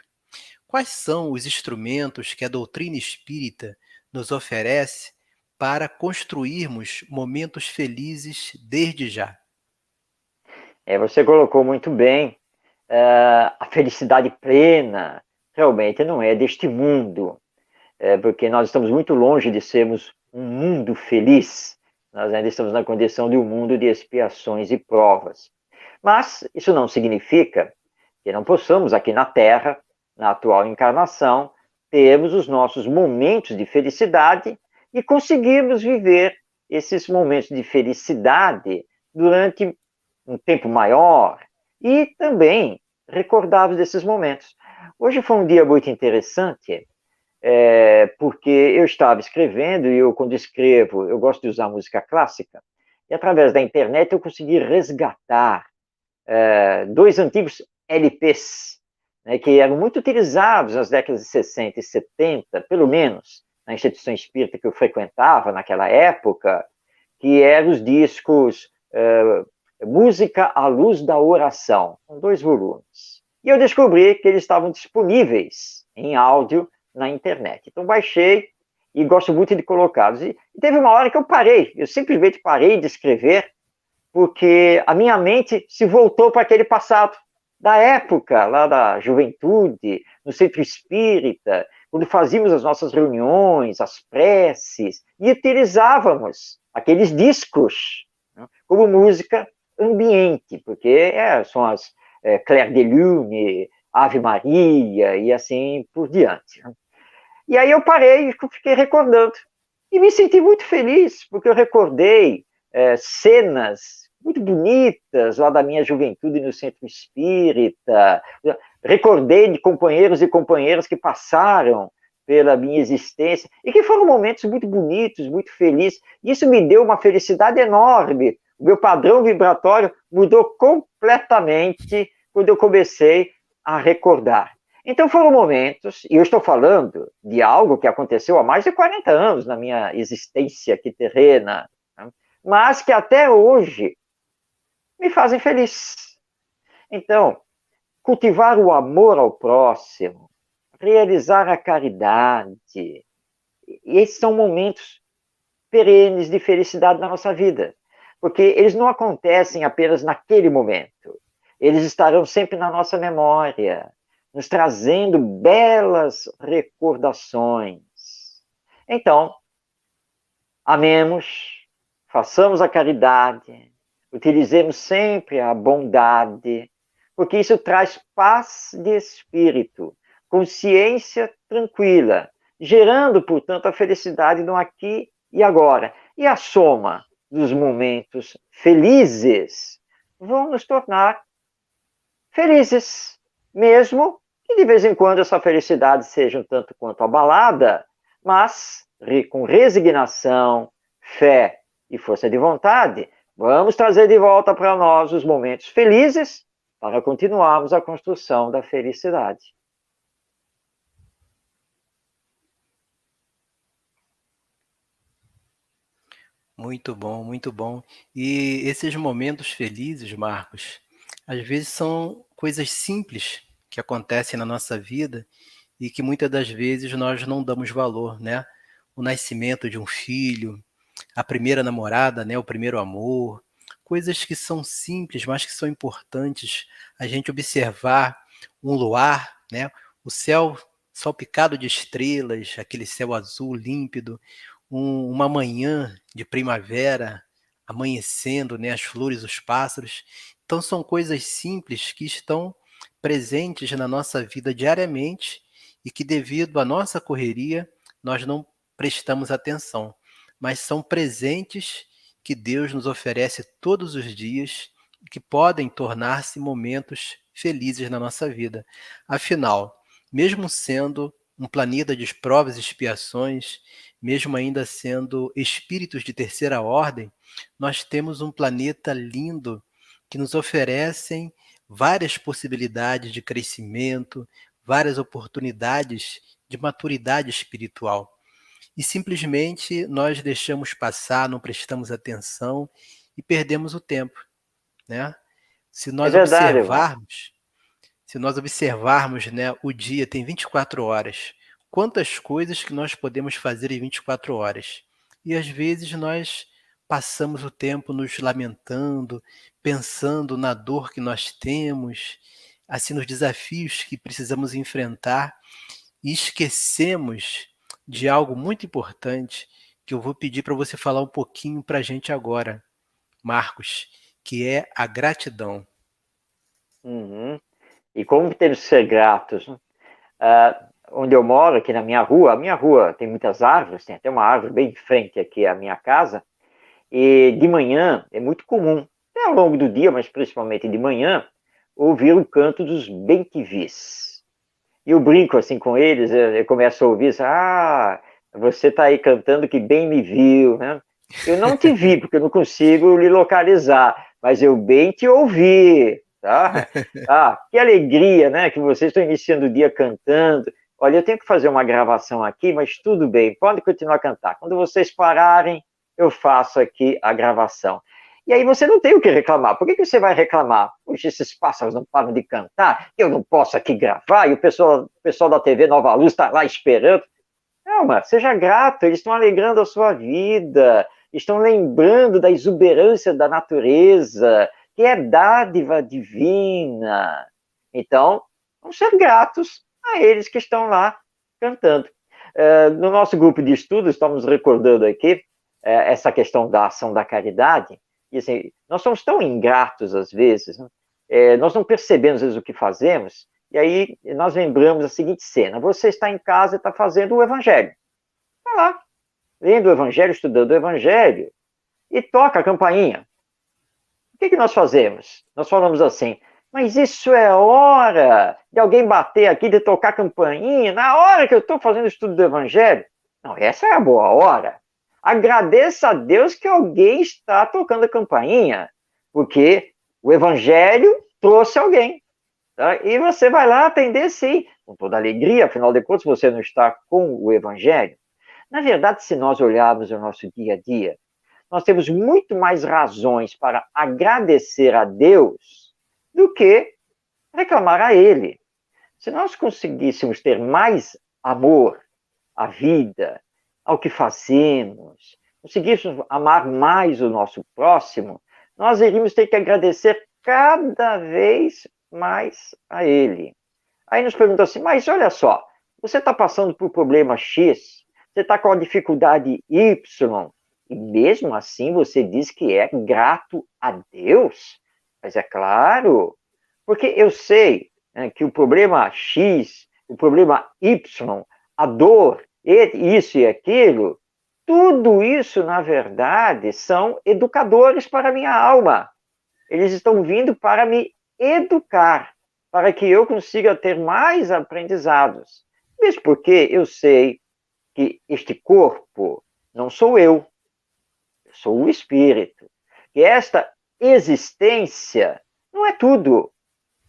Quais são os instrumentos que a doutrina espírita nos oferece para construirmos momentos felizes desde já? Você colocou muito bem, a felicidade plena realmente não é deste mundo, porque nós estamos muito longe de sermos um mundo feliz, nós ainda estamos na condição de um mundo de expiações e provas. Mas isso não significa que não possamos aqui na Terra, na atual encarnação, termos os nossos momentos de felicidade e conseguirmos viver esses momentos de felicidade durante um tempo maior e também recordarmos desses momentos. Hoje foi um dia muito interessante, porque eu estava escrevendo, e eu, quando escrevo, eu gosto de usar música clássica, e através da internet eu consegui resgatar dois antigos LPs, né, que eram muito utilizados nas décadas de 60 e 70, pelo menos na instituição espírita que eu frequentava naquela época, que eram os discos Música à Luz da Oração, com 2 volumes. E eu descobri que eles estavam disponíveis em áudio na internet. Então baixei e gosto muito de colocá-los. E teve uma hora que eu parei, eu simplesmente parei de escrever, porque a minha mente se voltou para aquele passado, da época, lá da juventude, no centro espírita, quando fazíamos as nossas reuniões, as preces, e utilizávamos aqueles discos, né, como música ambiente, porque são as Clair de Lune, Ave Maria, e assim por diante. E aí eu parei e fiquei recordando. E me senti muito feliz, porque eu recordei cenas muito bonitas lá da minha juventude no centro espírita. Recordei de companheiros e companheiras que passaram pela minha existência e que foram momentos muito bonitos, muito felizes. Isso me deu uma felicidade enorme. O meu padrão vibratório mudou completamente quando eu comecei a recordar. Então foram momentos, e eu estou falando de algo que aconteceu há mais de 40 anos na minha existência aqui terrena, né, mas que até hoje me fazem feliz. Então, cultivar o amor ao próximo, realizar a caridade, esses são momentos perenes de felicidade na nossa vida, porque eles não acontecem apenas naquele momento, eles estarão sempre na nossa memória, nos trazendo belas recordações. Então, amemos, façamos a caridade, utilizemos sempre a bondade, porque isso traz paz de espírito, consciência tranquila, gerando, portanto, a felicidade no aqui e agora. E a soma dos momentos felizes vão nos tornar felizes, mesmo que de vez em quando essa felicidade seja um tanto quanto abalada, mas com resignação, fé e força de vontade, vamos trazer de volta para nós os momentos felizes para continuarmos a construção da felicidade. Muito bom, muito bom. E esses momentos felizes, Marcos, às vezes são coisas simples que acontecem na nossa vida e que muitas das vezes nós não damos valor, né? O nascimento de um filho, a primeira namorada, né? O primeiro amor, coisas que são simples, mas que são importantes. A gente observar um luar, né? O céu salpicado de estrelas, aquele céu azul límpido, uma manhã de primavera, amanhecendo, né, as flores, os pássaros. Então são coisas simples que estão presentes na nossa vida diariamente e que devido à nossa correria nós não prestamos atenção, mas são presentes que Deus nos oferece todos os dias e que podem tornar-se momentos felizes na nossa vida. Afinal, mesmo sendo um planeta de provas e expiações, mesmo ainda sendo espíritos de terceira ordem, nós temos um planeta lindo que nos oferecem várias possibilidades de crescimento, várias oportunidades de maturidade espiritual. E simplesmente nós deixamos passar, não prestamos atenção e perdemos o tempo, né? Se É nós verdade, Ivan. observarmos, se nós observarmos, né, o dia tem 24 horas. Quantas coisas que nós podemos fazer em 24 horas? E às vezes nós passamos o tempo nos lamentando, pensando na dor que nós temos, assim nos desafios que precisamos enfrentar e esquecemos de algo muito importante que eu vou pedir para você falar um pouquinho para a gente agora, Marcos, que é a gratidão. Uhum. E como temos que ser gratos, né? Onde eu moro, aqui na minha rua, a minha rua tem muitas árvores, tem até uma árvore bem em frente aqui à minha casa, e de manhã é muito comum, até ao longo do dia, mas principalmente de manhã, ouvir o canto dos bem-que-vis. E eu brinco assim com eles, eu começo a ouvir, você está aí cantando que bem me viu, né? Eu não te vi, porque eu não consigo lhe localizar, mas eu bem te ouvi, tá? Que alegria, né? Que vocês estão iniciando o dia cantando. Olha, eu tenho que fazer uma gravação aqui, mas tudo bem, pode continuar a cantar. Quando vocês pararem, eu faço aqui a gravação. E aí você não tem o que reclamar. Por que você vai reclamar? Puxa, esses pássaros não param de cantar, eu não posso aqui gravar, e o pessoal da TV Nova Luz está lá esperando. Calma, seja grato, eles estão alegrando a sua vida, estão lembrando da exuberância da natureza, que é dádiva divina. Então, vamos ser gratos a eles que estão lá cantando. No nosso grupo de estudos, estamos recordando aqui essa questão da ação da caridade, e assim, nós somos tão ingratos às vezes, né? Nós não percebemos às vezes o que fazemos, e aí nós lembramos a seguinte cena: você está em casa e está fazendo o evangelho. Está lá, lendo o evangelho, estudando o evangelho, e toca a campainha. O que nós fazemos? Nós falamos assim, mas isso é hora de alguém bater aqui, de tocar a campainha, na hora que eu estou fazendo o estudo do evangelho. Não, essa é a boa hora. Agradeça a Deus que alguém está tocando a campainha, porque o evangelho trouxe alguém. Tá? E você vai lá atender, sim, com toda alegria, afinal de contas, você não está com o evangelho. Na verdade, se nós olharmos o nosso dia a dia, nós temos muito mais razões para agradecer a Deus do que reclamar a Ele. Se nós conseguíssemos ter mais amor à vida, ao que fazemos, conseguíssemos amar mais o nosso próximo, nós iríamos ter que agradecer cada vez mais a Ele. Aí nos perguntam assim, mas olha só, você está passando por problema X, você está com a dificuldade Y, e mesmo assim você diz que é grato a Deus? Mas é claro, porque eu sei, né, que o problema X, o problema Y, a dor, isso e aquilo, tudo isso, na verdade, são educadores para a minha alma. Eles estão vindo para me educar, para que eu consiga ter mais aprendizados. Mesmo porque eu sei que este corpo não sou eu sou o espírito. E esta existência não é tudo,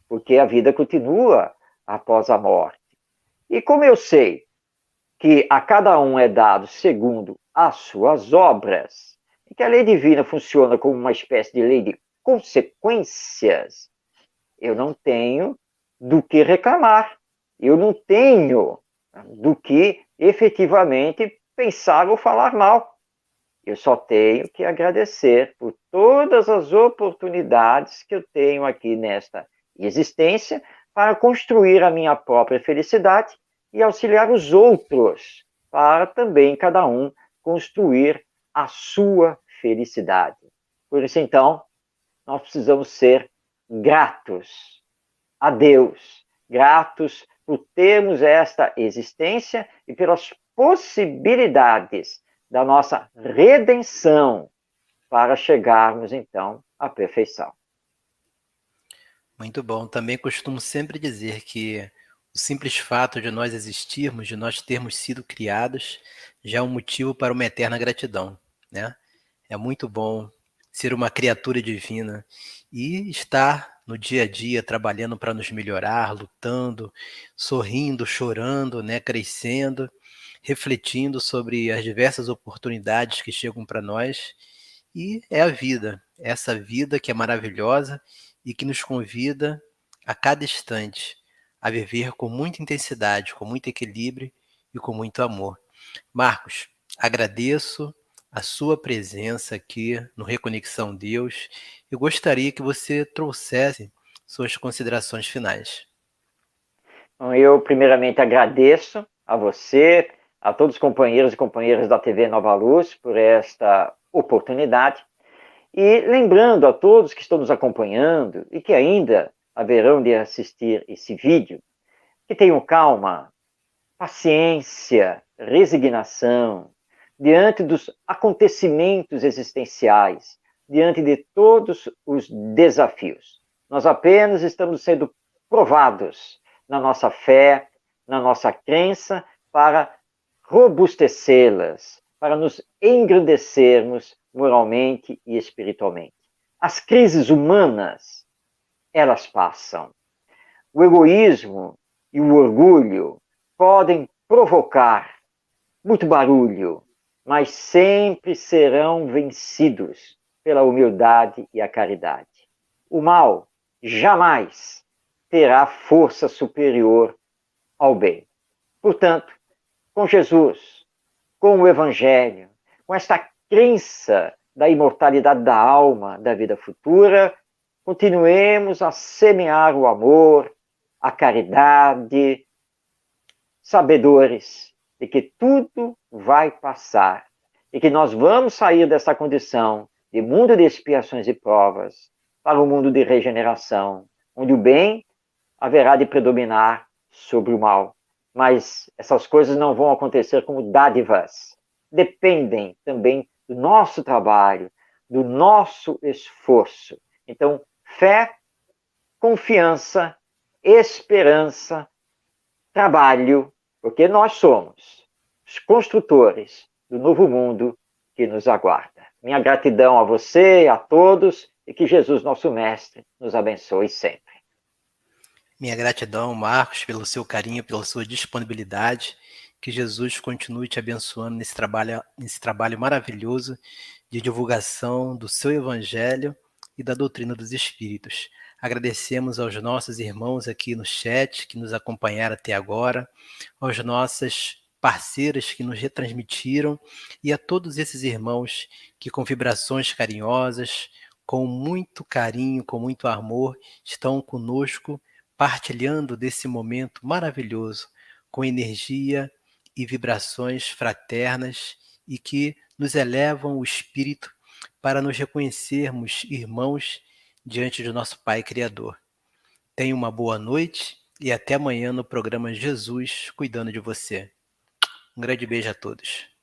porque a vida continua após a morte. E como eu sei que a cada um é dado segundo as suas obras, e que a lei divina funciona como uma espécie de lei de consequências, eu não tenho do que reclamar. Eu não tenho do que efetivamente pensar ou falar mal. Eu só tenho que agradecer por todas as oportunidades que eu tenho aqui nesta existência para construir a minha própria felicidade e auxiliar os outros para também cada um construir a sua felicidade. Por isso, então, nós precisamos ser gratos a Deus, gratos por termos esta existência e pelas possibilidades da nossa redenção para chegarmos, então, à perfeição. Muito bom. Também costumo sempre dizer que o simples fato de nós existirmos, de nós termos sido criados, já é um motivo para uma eterna gratidão, né? É muito bom ser uma criatura divina e estar no dia a dia trabalhando para nos melhorar, lutando, sorrindo, chorando, né, crescendo, refletindo sobre as diversas oportunidades que chegam para nós. E é a vida, essa vida que é maravilhosa e que nos convida a cada instante a viver com muita intensidade, com muito equilíbrio e com muito amor. Marcos, agradeço a sua presença aqui no Reconexão Deus e gostaria que você trouxesse suas considerações finais. Eu, primeiramente, agradeço a você, a todos os companheiros e companheiras da TV Nova Luz por esta oportunidade. E lembrando a todos que estão nos acompanhando e que ainda haverão de assistir esse vídeo, que tenham calma, paciência, resignação, diante dos acontecimentos existenciais, diante de todos os desafios. Nós apenas estamos sendo provados na nossa fé, na nossa crença para robustecê-las, para nos engrandecermos moralmente e espiritualmente. As crises humanas, elas passam. O egoísmo e o orgulho podem provocar muito barulho, mas sempre serão vencidos pela humildade e a caridade. O mal jamais terá força superior ao bem. Portanto, com Jesus, com o Evangelho, com esta crença da imortalidade da alma, da vida futura, continuemos a semear o amor, a caridade, sabedores de que tudo vai passar e que nós vamos sair dessa condição de mundo de expiações e provas para um mundo de regeneração, onde o bem haverá de predominar sobre o mal. Mas essas coisas não vão acontecer como dádivas. Dependem também do nosso trabalho, do nosso esforço. Então, fé, confiança, esperança, trabalho, porque nós somos os construtores do novo mundo que nos aguarda. Minha gratidão a você, a todos, e que Jesus, nosso Mestre, nos abençoe sempre. Minha gratidão, Marcos, pelo seu carinho, pela sua disponibilidade. Que Jesus continue te abençoando nesse trabalho maravilhoso de divulgação do seu Evangelho e da doutrina dos Espíritos. Agradecemos aos nossos irmãos aqui no chat que nos acompanharam até agora, aos nossas parceiras que nos retransmitiram e a todos esses irmãos que com vibrações carinhosas, com muito carinho, com muito amor, estão conosco partilhando desse momento maravilhoso, com energia e vibrações fraternas e que nos elevam o espírito para nos reconhecermos irmãos diante do nosso Pai Criador. Tenha uma boa noite e até amanhã no programa Jesus Cuidando de Você. Um grande beijo a todos.